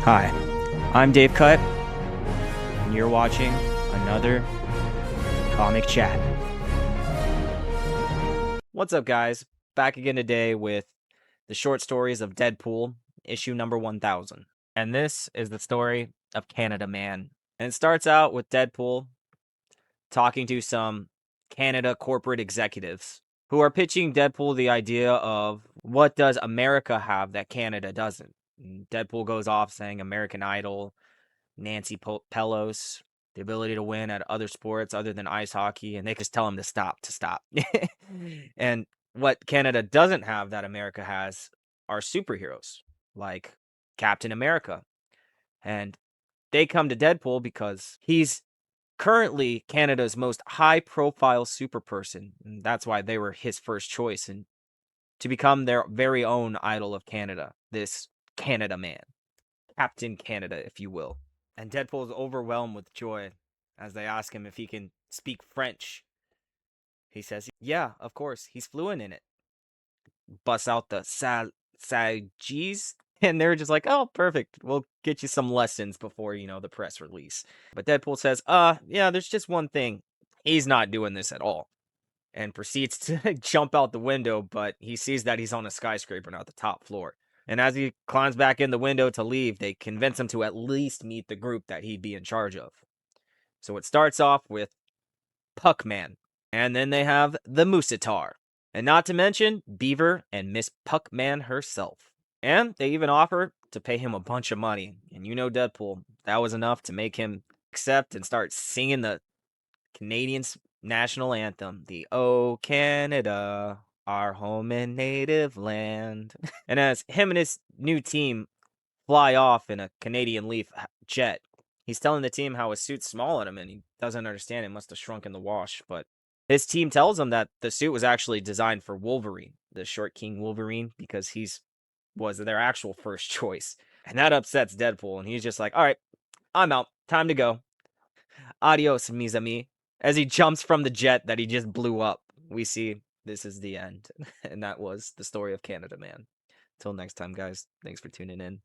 Hi, I'm Dave Cut, and you're watching another Comic Chat. What's up, guys? Back again today with the short stories of Deadpool, issue number 1000. And this is the story of Canada Man. And it starts out with Deadpool talking to some Canada corporate executives who are pitching Deadpool the idea of what does America have that Canada doesn't. And Deadpool goes off saying American Idol, Nancy Pelos, the ability to win at other sports other than ice hockey, and they just tell him to stop. And what Canada doesn't have that America has are superheroes like Captain America. And they come to Deadpool because he's currently Canada's most high-profile super person, and that's why they were his first choice and to become their very own idol of Canada, this Canada Man, Captain Canada, if you will. And Deadpool is overwhelmed with joy as they ask him if he can speak French. He says, yeah, of course, he's fluent in it. Busts out the sagis, and they're just like, oh, perfect. We'll get you some lessons before, the press release. But Deadpool says, yeah, there's just one thing. He's not doing this at all. And proceeds to jump out the window, but he sees that he's on a skyscraper, not the top floor. And as he climbs back in the window to leave, they convince him to at least meet the group that he'd be in charge of. So it starts off with Puckman, and then they have the Moosetar, and not to mention Beaver and Miss Puckman herself. And they even offer to pay him a bunch of money. And Deadpool, that was enough to make him accept and start singing the Canadian national anthem, the "O Canada, our home and native land." And as him and his new team fly off in a Canadian Leaf jet, he's telling the team how his suit's small on him and he doesn't understand. It must have shrunk in the wash. But his team tells him that the suit was actually designed for Wolverine, the short king Wolverine, because was their actual first choice. And that upsets Deadpool, and he's just like, all right, I'm out. Time to go. Adios, mis amis. As he jumps from the jet that he just blew up, we see this is the end. And that was the story of Canada Man. Till next time, guys. Thanks for tuning in.